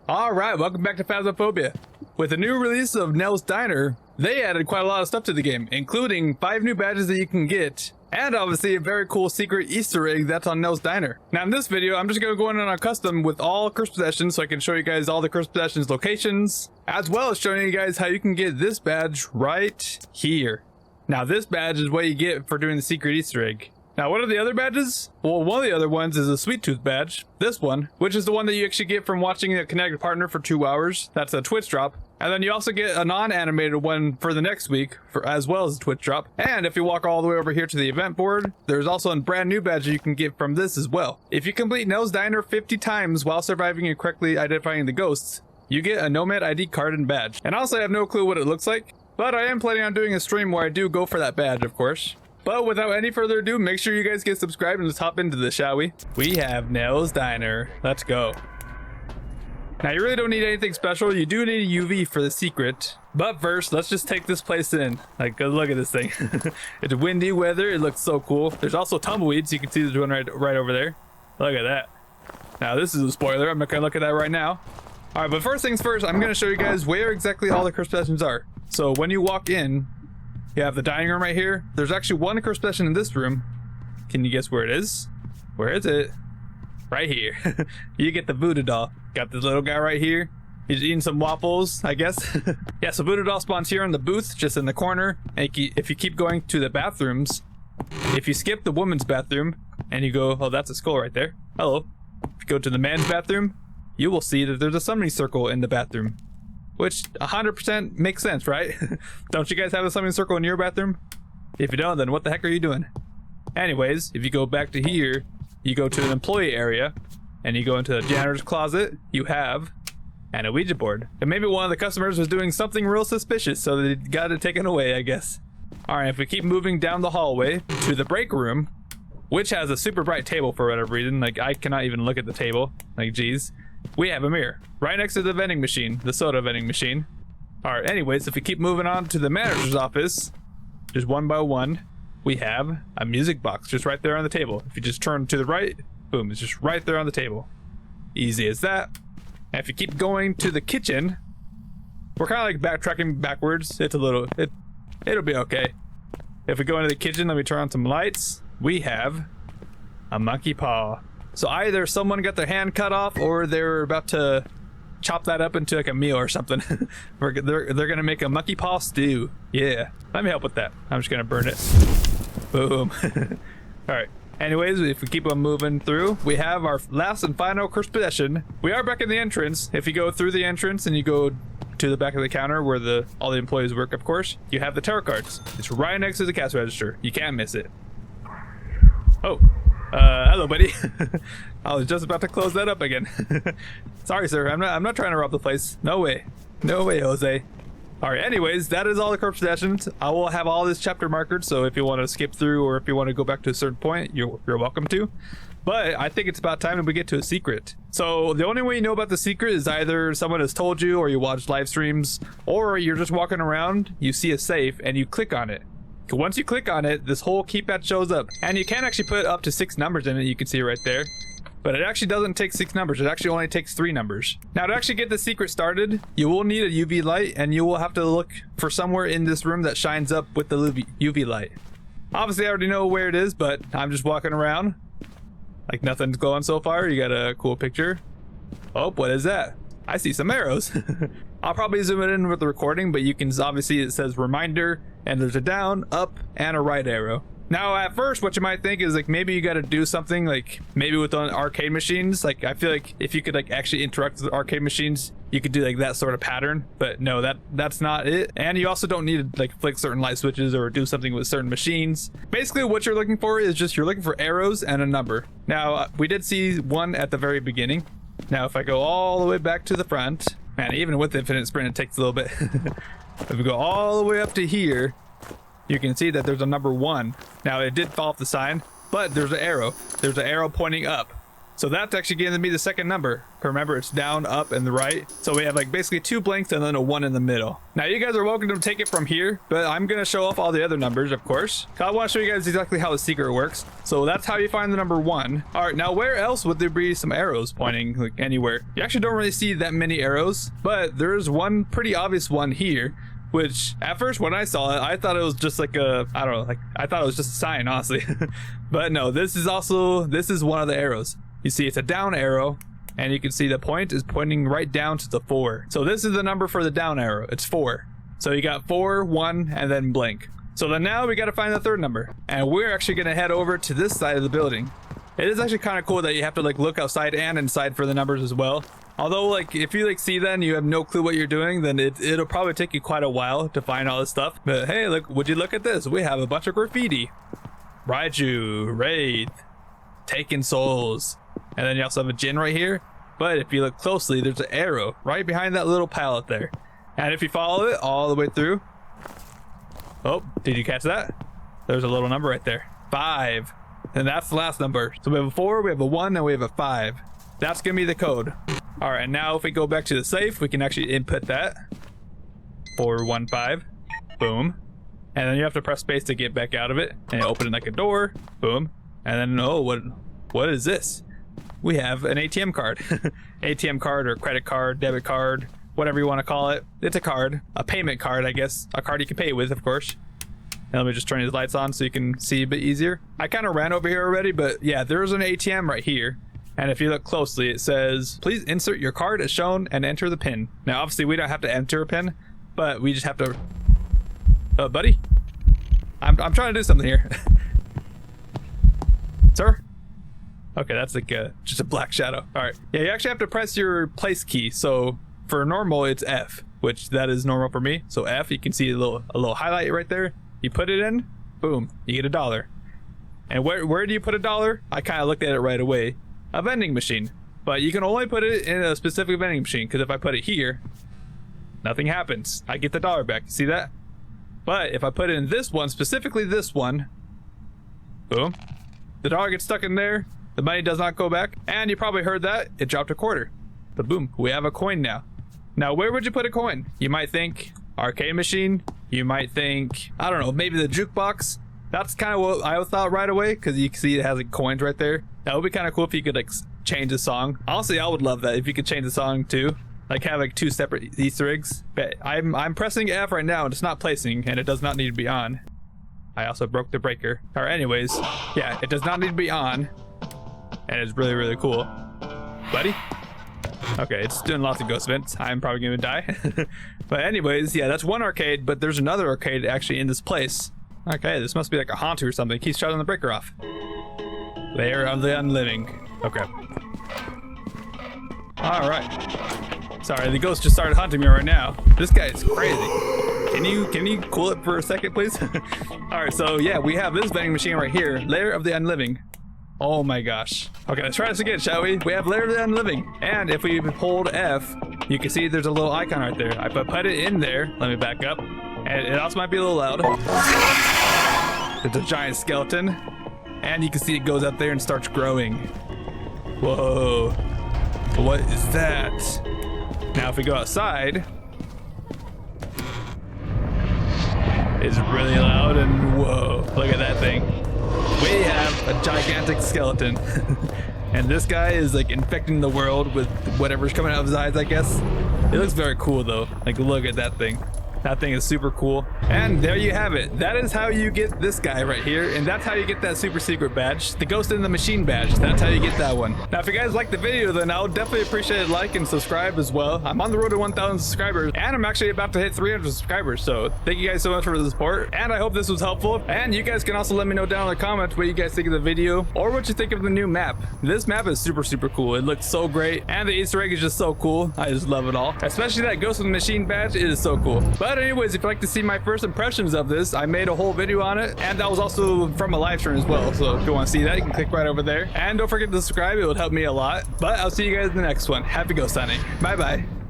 Alright, welcome back to Phasmophobia. With the new release of Nell's Diner, they added quite a lot of stuff to the game, including 5 new badges that you can get, and obviously a very cool secret Easter egg that's on Nell's Diner. Now in this video, I'm just going to go in on a custom with all cursed possessions so I can show you guys all the cursed possessions locations, as well as showing you guys how you can get this badge right here. Now this badge is what you get for doing the secret Easter egg. Now, what are the other badges? Well, one of the other ones is a Sweet Tooth badge. This one, which is the one that you actually get from watching a connected partner for 2 hours. That's a Twitch drop. And then you also get a non-animated one for the next week, as well as a Twitch drop. And if you walk all the way over here to the event board, there's also a brand new badge you can get from this as well. If you complete Nell's Diner 50 times while surviving and correctly identifying the ghosts, you get a Nomad ID card and badge. And honestly, I have no clue what it looks like, but I am planning on doing a stream where I do go for that badge, of course. But without any further ado, make sure you guys get subscribed and let's hop into this, shall we? We have Nell's Diner. Let's go. Now, you really don't need anything special. You do need a UV for the secret. But first, let's just take this place in. Like, look at this thing. It's windy weather. It looks so cool. There's also tumbleweeds. You can see there's one right over there. Look at that. Now, this is a spoiler. I'm not going to look at that right now. All right, but first things first, I'm going to show you guys where exactly all the cursed possessions are. So when you walk in, you have the dining room right here. There's actually one cursed possession in this room. Can you guess where it is? Where is it? Right here. You get the Voodoo Doll. Got this little guy right here. He's eating some waffles, I guess. Yeah, so Voodoo Doll spawns here in the booth, just in the corner. And if you keep going to the bathrooms, if you skip the woman's bathroom and you go, oh, that's a skull right there. Hello. If you go to the man's bathroom, you will see that there's a summoning circle in the bathroom. Which 100% makes sense, right? Don't you guys have a summoning circle in your bathroom? If you don't, then what the heck are you doing? Anyways, if you go back to here, you go to an employee area, and you go into the janitor's closet, you have an Ouija board. And maybe one of the customers was doing something real suspicious, so they got it taken away, I guess. Alright, if we keep moving down the hallway to the break room, which has a super bright table for whatever reason, like I cannot even look at the table, like geez. We have a mirror right next to the vending machine, the soda vending machine. All right, anyways, if we keep moving on to the manager's office, just one by one, we have a music box just right there on the table. If you just turn to the right, boom, it's just right there on the table. Easy as that. And if you keep going to the kitchen, we're kind of like backtracking backwards. It's a little, it'll be okay. If we go into the kitchen, let me turn on some lights. We have a monkey paw. So either someone got their hand cut off or they're about to chop that up into like a meal or something. they're gonna make a monkey paw stew. Yeah, let me help with that. I'm just gonna burn it. Boom. All right. Anyways, if we keep on moving through, we have our last and final cursed possession. We are back in the entrance. If you go through the entrance and you go to the back of the counter where all the employees work, of course, you have the tarot cards. It's right next to the cash register. You can't miss it. Oh. Hello, buddy. I was just about to close that up again. Sorry, sir. I'm not trying to rob the place. No way. No way, Jose. All right. Anyways, that is all the cursed possessions. I will have all this chapter marked, so if you want to skip through or if you want to go back to a certain point, you're welcome to. But I think it's about time that we get to a secret. So the only way you know about the secret is either someone has told you, or you watch live streams, or you're just walking around, you see a safe, and you click on it. Once you click on it, this whole keypad shows up, and you can actually put up to 6 numbers in it. You can see right there, but it actually doesn't take 6 numbers. It actually only takes 3 numbers. Now, to actually get the secret started, you will need a UV light, and you will have to look for somewhere in this room that shines up with the UV light. Obviously, I already know where it is, but I'm just walking around like nothing's going so far. You got a cool picture. Oh, what is that? I see some arrows. I'll probably zoom it in with the recording, but you can obviously, it says reminder, and there's a down, up, and a right arrow. Now, at first, what you might think is like maybe you got to do something like maybe with on arcade machines. Like I feel like if you could like actually interact with arcade machines, you could do like that sort of pattern. But no, that's not it. And you also don't need to like flick certain light switches or do something with certain machines. Basically, what you're looking for is just you're looking for arrows and a number. Now, we did see one at the very beginning. Now, if I go all the way back to the front, man, even with infinite sprint, it takes a little bit. If we go all the way up to here, you can see that there's a number 1. Now, it did fall off the sign, but there's an arrow. There's an arrow pointing up. So that's actually giving me the second number. Remember, it's down, up, and the right. So we have like basically 2 blanks and then a 1 in the middle. Now you guys are welcome to take it from here, but I'm gonna show off all the other numbers, of course. I want to show you guys exactly how the secret works. So that's how you find the number 1. All right, now where else would there be some arrows pointing, like anywhere? You actually don't really see that many arrows, but there's one pretty obvious one here. Which at first when I saw it, I thought it was just like a, I don't know, like I thought it was just a sign, honestly. But no, this is one of the arrows. You see it's a down arrow, and you can see the point is pointing right down to the 4. So this is the number for the down arrow. It's 4. So you got 4, 1, and then blank. So then now we got to find the third number, and we're actually going to head over to this side of the building. It is actually kind of cool that you have to like look outside and inside for the numbers as well. Although, like, if you like see that and you have no clue what you're doing, then it'll probably take you quite a while to find all this stuff. But hey, look, would you look at this? We have a bunch of graffiti. Raiju, Wraith, Taken Souls, and then you also have a Jinn right here. But if you look closely, there's an arrow right behind that little pallet there. And if you follow it all the way through, oh, did you catch that? There's a little number right there, 5. And that's the last number. So we have a 4, we have a 1, and we have a 5. That's gonna be the code. All right, now if we go back to the safe, we can actually input that. 415, boom. And then you have to press space to get back out of it and open it like a door, boom. And then, oh, what is this? We have an ATM card. ATM card or credit card, debit card, whatever you want to call it. It's a card, a payment card, I guess. A card you can pay with, of course. And let me just turn these lights on so you can see a bit easier. I kind of ran over here already, but yeah, there's an ATM right here. And if you look closely, it says, please insert your card as shown and enter the PIN. Now, obviously, we don't have to enter a PIN, but we just have to... buddy? I'm trying to do something here. Sir? Okay, that's like just a black shadow. All right. Yeah, you actually have to press your place key. So for normal, it's F, which that is normal for me. So F, you can see a little highlight right there. You put it in, boom, you get $1. And where do you put $1? I kind of looked at it right away. A vending machine, but you can only put it in a specific vending machine, because if I put it here, nothing happens. I get the $1 back. See that? But if I put it in this one, specifically this one, boom, the $1 gets stuck in there, the money does not go back, and you probably heard that, it dropped a quarter. But boom, we have a coin now. Now, where would you put a coin? You might think arcade machine, you might think, I don't know, maybe the jukebox. That's kind of what I thought right away, because you can see it has like coins right there. That would be kind of cool if you could like change the song. Honestly, I would love that if you could change the song too. Like have like 2 separate Easter eggs. But I'm pressing F right now and it's not placing, and it does not need to be on. I also broke the breaker. Or anyways, yeah, it does not need to be on. And it's really, really cool. Buddy? Okay, it's doing lots of ghost events. I'm probably gonna die. But anyways, yeah, that's one arcade, but there's another arcade actually in this place. Okay, this must be like a haunt or something. It keeps shutting the breaker off. Lair of the Unliving. Okay. All right. Sorry, the ghost just started haunting me right now. This guy is crazy. Can you cool it for a second, please? All right, so yeah, we have this vending machine right here. Lair of the Unliving. Oh my gosh. Okay, let's try this again, shall we? We have Lair of the Unliving. And if we hold F, you can see there's a little icon right there. If I put it in there, let me back up. And it also might be a little loud. It's a giant skeleton. And you can see it goes up there and starts growing. Whoa. What is that? Now if we go outside, it's really loud and whoa, look at that thing. We have a gigantic skeleton. And this guy is like infecting the world with whatever's coming out of his eyes, I guess. It looks very cool though. Like look at that thing. That thing is super cool. And there you have it. That is how you get this guy right here. And that's how you get that super secret badge. The Ghost in the Machine badge. That's how you get that one. Now, if you guys like the video, then I would definitely appreciate a like and subscribe as well. I'm on the road to 1,000 subscribers. And I'm actually about to hit 300 subscribers. So thank you guys so much for the support. And I hope this was helpful. And you guys can also let me know down in the comments what you guys think of the video. Or what you think of the new map. This map is super, super cool. It looks so great. And the Easter egg is just so cool. I just love it all. Especially that Ghost in the Machine badge. It is so cool. But anyways, if you'd like to see my first impressions of this, I made a whole video on it, and that was also from a live stream as well. So if you want to see that, you can click right over there. And don't forget to subscribe, it would help me a lot. But I'll see you guys in the next one. Happy ghost hunting. Bye bye.